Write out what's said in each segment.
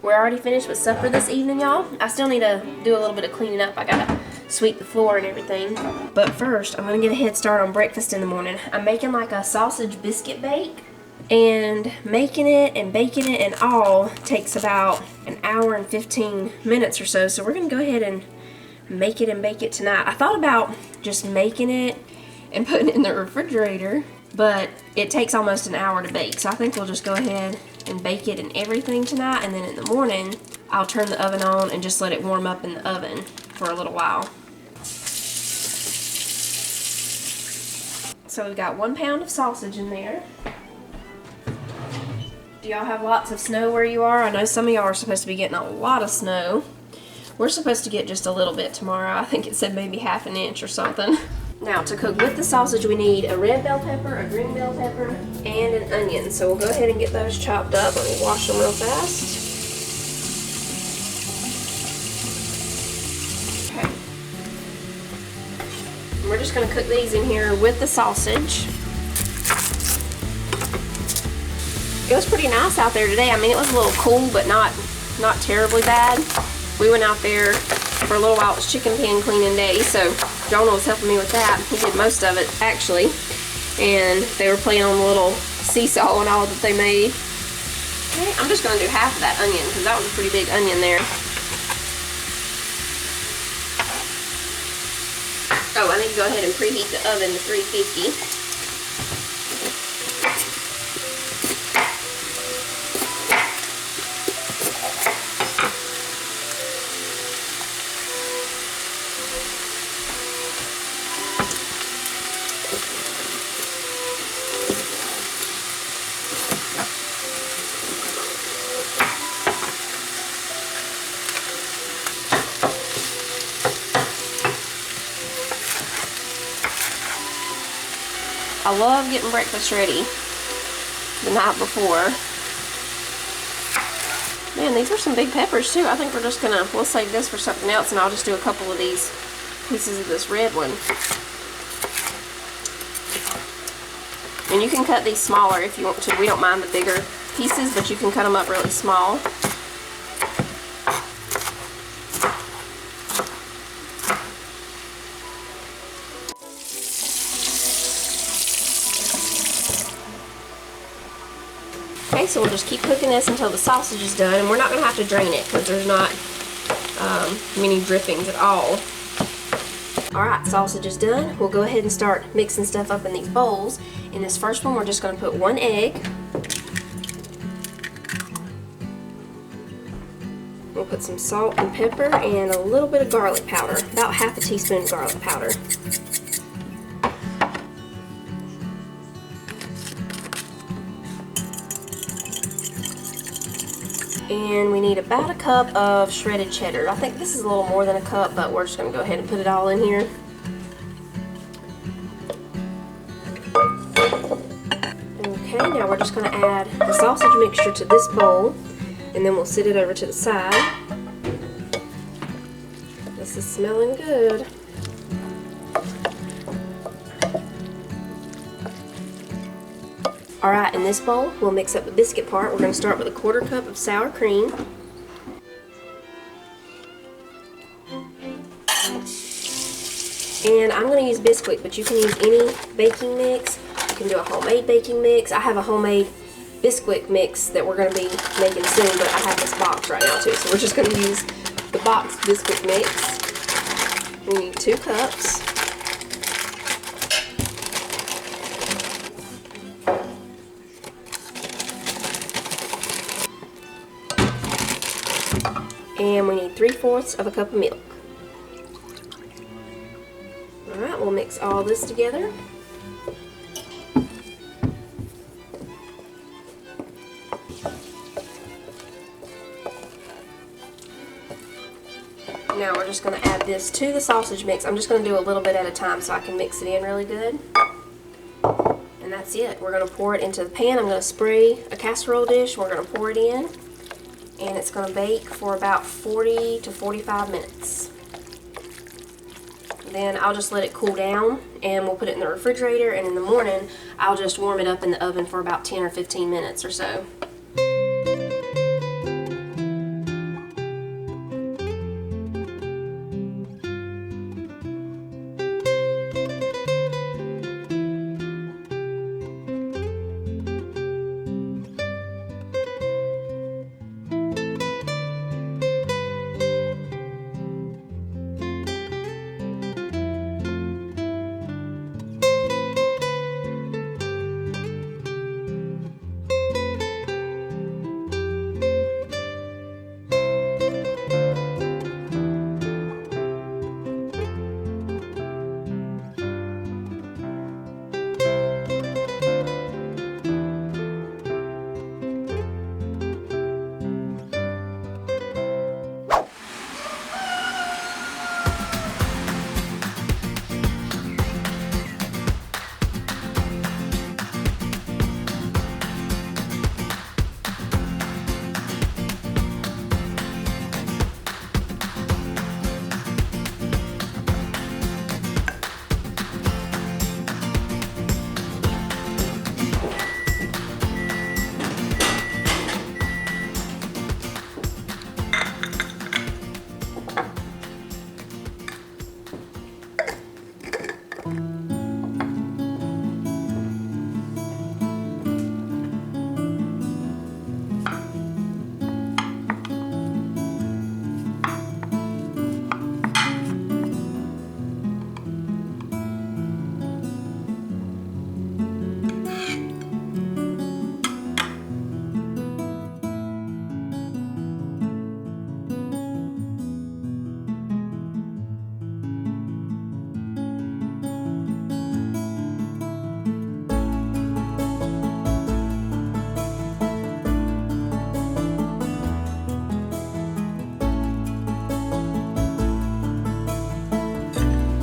We're already finished with supper this evening, y'all. I still need to do a little bit of cleaning up. I gotta sweep the floor and everything. But first, I'm gonna get a head start on breakfast in the morning. I'm making like a sausage biscuit bake. And making it and baking it and all takes about an hour and 15 minutes or so. So we're gonna go ahead and make it and bake it tonight. I thought about just making it and putting it in the refrigerator, but it takes almost an hour to bake. So I think we'll just go ahead and bake it and everything tonight, and then in the morning I'll turn the oven on and just let it warm up in the oven for a little while. So we've got 1 pound of sausage in there. Do y'all have lots of snow where you are? I know some of y'all are supposed to be getting a lot of snow. We're supposed to get just a little bit tomorrow. I think it said maybe ½ an inch or something. Now, to cook with the sausage, we need a red bell pepper, a green bell pepper, and an onion. So we'll go ahead and get those chopped up. Let me wash them real fast. Okay. And we're just going to cook these in here with the sausage. It was pretty nice out there today. I mean, it was a little cool, but not terribly bad. We went out there for a little while. It was chicken pan cleaning day, so Jonah was helping me with that. He did most of it, actually. And they were playing on the little seesaw and all that they made. Okay, I'm just going to do half of that onion, because that was a pretty big onion there. Oh, I need to go ahead and preheat the oven to 350. I love getting breakfast ready the night before. Man, these are some big peppers too. I think we'll save this for something else, and I'll just do a couple of these pieces of this red one. And you can cut these smaller if you want to. We don't mind the bigger pieces, but you can cut them up really small. Okay, so we'll just keep cooking this until the sausage is done, and we're not going to have to drain it because there's not many drippings at all. Alright, sausage is done. We'll go ahead and start mixing stuff up in these bowls. In this first one, we're just going to put 1 egg. We'll put some salt and pepper and a little bit of garlic powder, about ½ a teaspoon of garlic powder. And we need about a cup of shredded cheddar. I think this is a little more than a cup, but we're just going to go ahead and put it all in here. Okay, now we're just going to add the sausage mixture to this bowl, and then we'll sit it over to the side. This is smelling good. Alright, in this bowl, we'll mix up the biscuit part. We're going to start with a ¼ cup of sour cream. And I'm going to use Bisquick, but you can use any baking mix. You can do a homemade baking mix. I have a homemade Bisquick mix that we're going to be making soon, but I have this box right now too, so we're just going to use the box Bisquick mix. We need 2 cups. And we need 3/4 of a cup of milk. Alright, we'll mix all this together. Now we're just going to add this to the sausage mix. I'm just going to do a little bit at a time so I can mix it in really good. And that's it. We're going to pour it into the pan. I'm going to spray a casserole dish. We're going to pour it in. And it's going to bake for about 40 to 45 minutes. Then I'll just let it cool down and we'll put it in the refrigerator, and in the morning I'll just warm it up in the oven for about 10 or 15 minutes or so.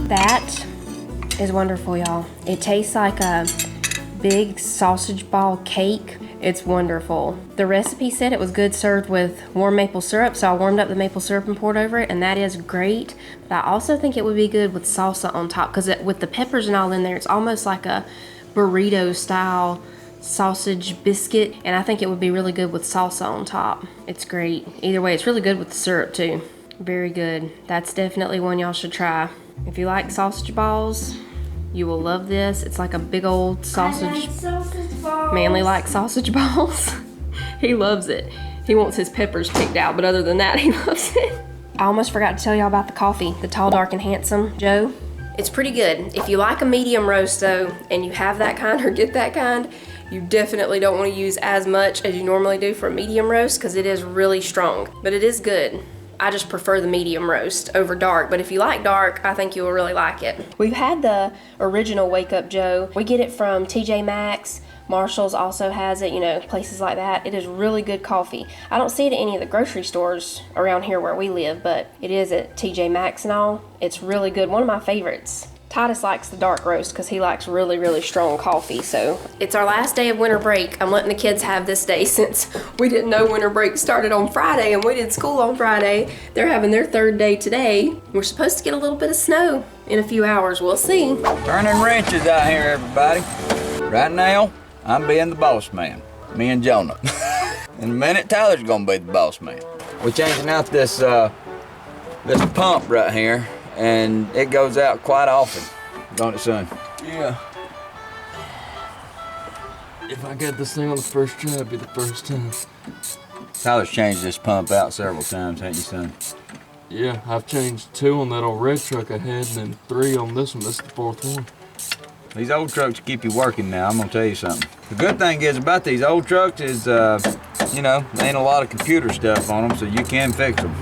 That is wonderful, y'all. It tastes like a big sausage ball cake. It's wonderful. The recipe said it was good served with warm maple syrup, so I warmed up the maple syrup and poured over it, and that is great. But I also think it would be good with salsa on top, because with the peppers and all in there, it's almost like a burrito style sausage biscuit, and I think it would be really good with salsa on top. It's great. Either way, it's really good with the syrup too. Very good. That's definitely one y'all should try. If you like sausage balls, you will love this. It's like a big old sausage. I like sausage balls. Manly likes sausage balls. He loves it. He wants his peppers picked out, but other than that, he loves it. I almost forgot to tell y'all about the coffee, the Tall, Dark, and Handsome Joe. It's pretty good. If you like a medium roast though, and you have that kind or get that kind, you definitely don't want to use as much as you normally do for a medium roast, because it is really strong, but it is good. I just prefer the medium roast over dark, but if you like dark, I think you will really like it. We've had the original Wake Up Joe. We get it from TJ Maxx. Marshall's also has it, you know, places like that. It is really good coffee. I don't see it at any of the grocery stores around here where we live, but it is at TJ Maxx and all. It's really good. One of my favorites. Titus likes the dark roast because he likes really, really strong coffee. So it's our last day of winter break. I'm letting the kids have this day since we didn't know winter break started on Friday and we did school on Friday. They're having their third day today. We're supposed to get a little bit of snow in a few hours. We'll see. Turning wrenches out here, everybody. Right now, I'm being the boss man. Me and Jonah. In a minute, Tyler's gonna be the boss man. We're changing out this pump right here, and it goes out quite often. Don't it, son? Yeah. If I get this thing on the first try, it'd be the first time. Tyler's changed this pump out several times, haven't you, son? Yeah, I've changed 2 on that old red truck I had, and then 3 on this one. This is the 4th one. These old trucks keep you working now, I'm gonna tell you something. The good thing is about these old trucks is, you know, there ain't a lot of computer stuff on them, so you can fix them.